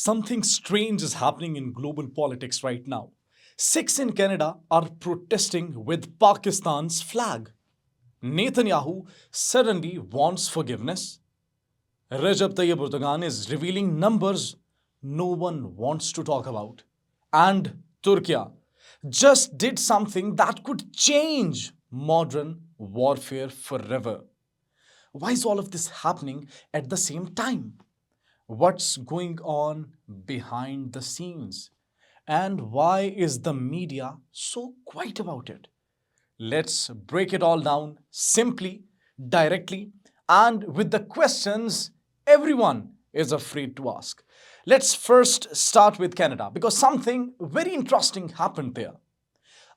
Something strange is happening in global politics right now. Sikhs in Canada are protesting with Pakistan's flag. Netanyahu suddenly wants forgiveness. Recep Tayyab Erdogan is revealing numbers no one wants to talk about. And Turkey just did something that could change modern warfare forever. Why is all of this happening at the same time? What's going on behind the scenes? And why is the media so quiet about it? Let's break it all down simply, directly, and with the questions everyone is afraid to ask. Let's first start with Canada because something very interesting happened there.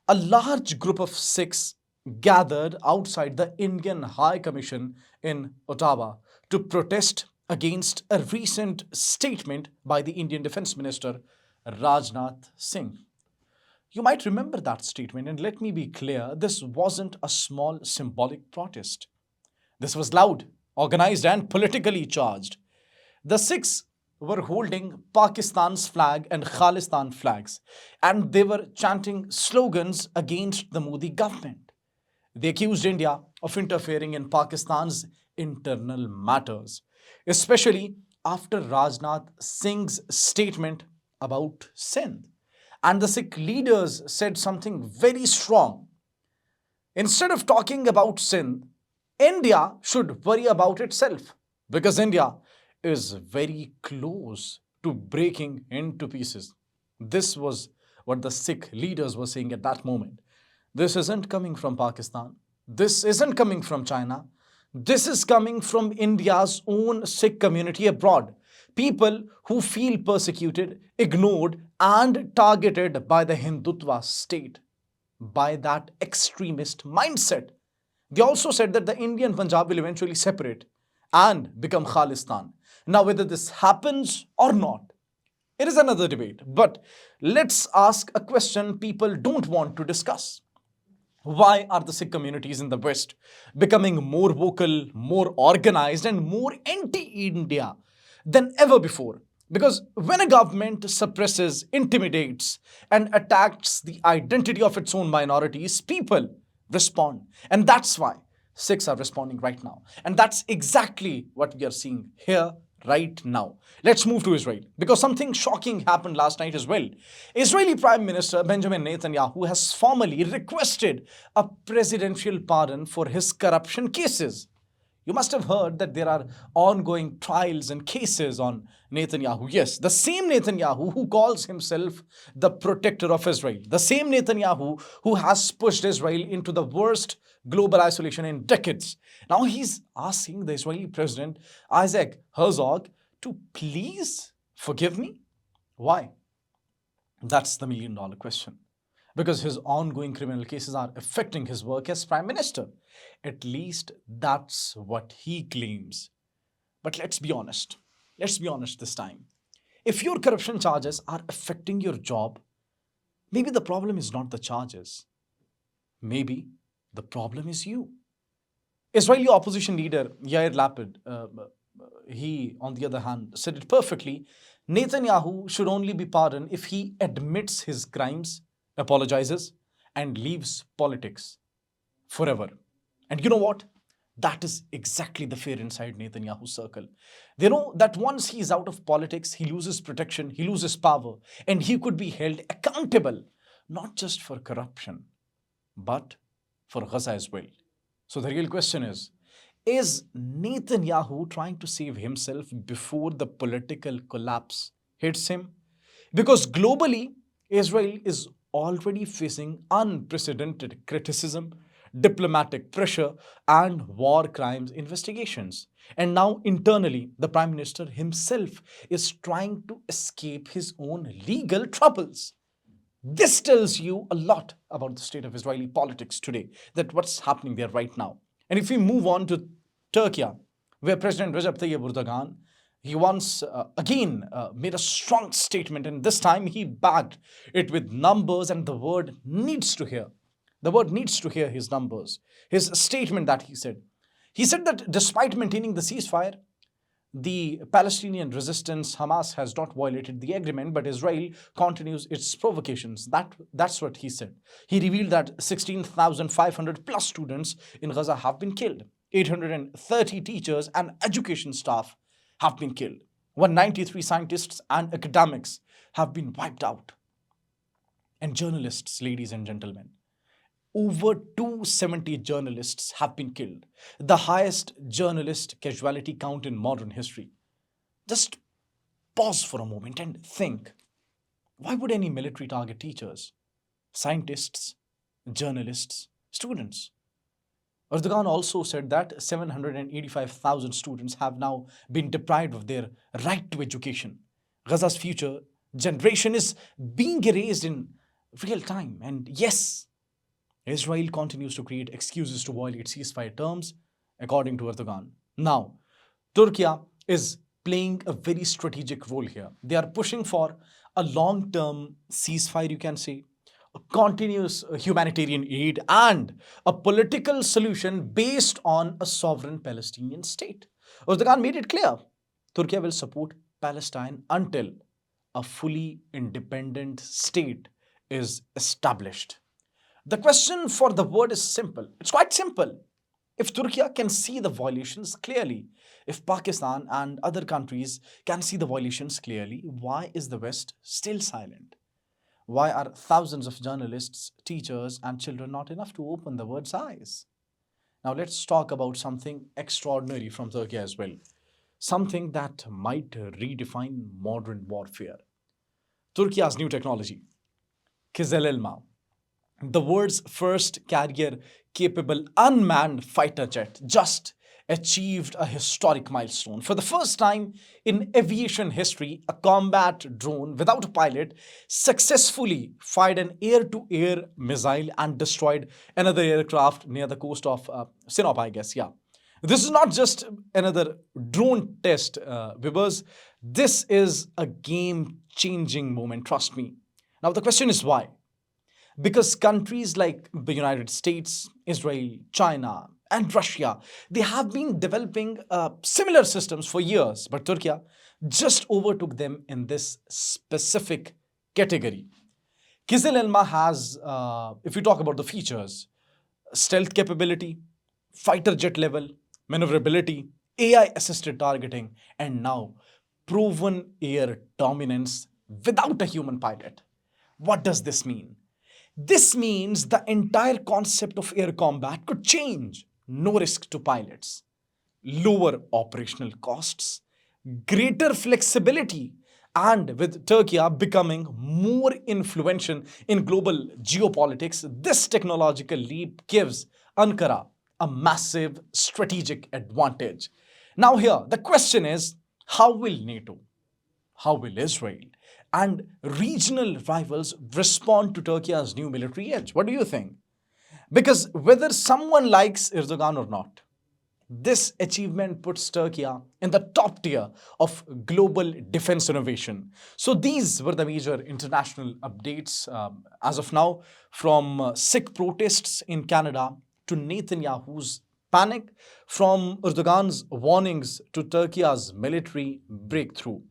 A large group of Sikhs gathered outside the Indian High Commission in Ottawa to protest against a recent statement by the Indian Defence Minister Rajnath Singh. You might remember that statement, and let me be clear, this wasn't a small symbolic protest. This was loud, organized, and politically charged. The Sikhs were holding Pakistan's flag and Khalistan flags, and they were chanting slogans against the Modi government. They accused India of interfering in Pakistan's internal matters, especially after Rajnath Singh's statement about Sindh. And the Sikh leaders said something very strong. Instead of talking about Sindh, India should worry about itself because India is very close to breaking into pieces. This was what the Sikh leaders were saying at that moment. This isn't coming from Pakistan. This isn't coming from China. This is coming from India's own Sikh community abroad. People who feel persecuted, ignored, and targeted by the Hindutva state, by that extremist mindset. They also said that the Indian Punjab will eventually separate and become Khalistan. Now, whether this happens or not, it is another debate. But let's ask a question people don't want to discuss. Why are the Sikh communities in the West becoming more vocal, more organized, and more anti-India than ever before? Because when a government suppresses, intimidates, and attacks the identity of its own minorities, people respond. And that's why Sikhs are responding right now. And that's exactly what we are seeing here right now. Let's move to Israel because something shocking happened last night as well. Israeli Prime Minister Benjamin Netanyahu has formally requested a presidential pardon for his corruption cases. You must have heard that there are ongoing trials and cases on Netanyahu. Yes, the same Netanyahu who calls himself the protector of Israel. The same Netanyahu who has pushed Israel into the worst global isolation in decades. Now he's asking the Israeli president, Isaac Herzog, to please forgive me. Why? That's the million-dollar question. Because his ongoing criminal cases are affecting his work as prime minister. At least that's what he claims. But let's be honest. Let's be honest this time. If your corruption charges are affecting your job, maybe the problem is not the charges. Maybe the problem is you. Israeli opposition leader Yair Lapid, he, on the other hand, said it perfectly. Netanyahu should only be pardoned if he admits his crimes, apologizes, and leaves politics forever. And you know what? That is exactly the fear inside Netanyahu's circle. They know that once he is out of politics, he loses protection, he loses power, and he could be held accountable, not just for corruption, but for Gaza as well. So the real question is Netanyahu trying to save himself before the political collapse hits him? Because globally, Israel is already facing unprecedented criticism, diplomatic pressure, and war crimes investigations. And now internally, the Prime Minister himself is trying to escape his own legal troubles. This tells you a lot about the state of Israeli politics today, that what's happening there right now. And if we move on to Turkey, where President Recep Tayyab Erdogan, he once again made a strong statement, and this time he backed it with numbers, and the world needs to hear. The world needs to hear his numbers, his statement that he said. He said that despite maintaining the ceasefire, The Palestinian resistance, Hamas, has not violated the agreement, but Israel continues its provocations. That's what he said. He revealed that 16,500 plus students in Gaza have been killed. 830 teachers and education staff have been killed. 193 scientists and academics have been wiped out. And journalists, ladies and gentlemen, over 270 journalists have been killed, the highest journalist casualty count in modern history. Just pause for a moment and think, why would any military target teachers, scientists, journalists, students? Erdogan also said that 785,000 students have now been deprived of their right to education. Gaza's future generation is being erased in real time. And yes, Israel continues to create excuses to violate ceasefire terms, according to Erdogan. Now, Turkey is playing a very strategic role here. They are pushing for a long term ceasefire, you can say, a continuous humanitarian aid, and a political solution based on a sovereign Palestinian state. Erdogan made it clear Turkey will support Palestine until a fully independent state is established. The question for the word is simple. It's quite simple. If Turkey can see the violations clearly, if Pakistan and other countries can see the violations clearly, why is the West still silent? Why are thousands of journalists, teachers, and children not enough to open the world's eyes? Now, let's talk about something extraordinary from Turkey as well. Something that might redefine modern warfare. Turkey's new technology, Kizil, the world's first carrier capable unmanned fighter jet, just achieved a historic milestone. For the first time in aviation history, a combat drone without a pilot successfully fired an air to air missile and destroyed another aircraft near the coast of Sinop, I guess. Yeah. This is not just another drone test, Viewers. This is a game changing moment, trust me. Now, the question is why? Because countries like the United States, Israel, China, and Russia, they have been developing similar systems for years, but Turkey just overtook them in this specific category. Kizil Elma has, if you talk about the features, stealth capability, fighter jet level, maneuverability, AI assisted targeting, and now proven air dominance without a human pilot. What does this mean? This means the entire concept of air combat could change. No risk to pilots, lower operational costs, greater flexibility, and with Turkey becoming more influential in global geopolitics, this technological leap gives Ankara a massive strategic advantage. Now, here, the question is, how will NATO, how will Israel, and regional rivals respond to Turkey's new military edge? What do you think? Because whether someone likes Erdogan or not, this achievement puts Turkey in the top tier of global defense innovation. So these were the major international updates as of now, from Sikh protests in Canada to Netanyahu's panic, from Erdogan's warnings to Turkey's military breakthrough.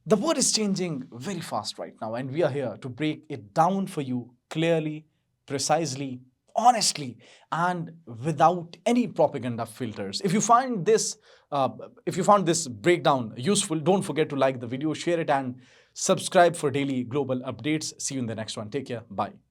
The world is changing very fast right now, and we are here to break it down for you clearly, precisely, honestly, and without any propaganda filters. If you found this breakdown useful, don't forget to like the video, share it, and subscribe for daily global updates. See you in the next one. Take care. Bye.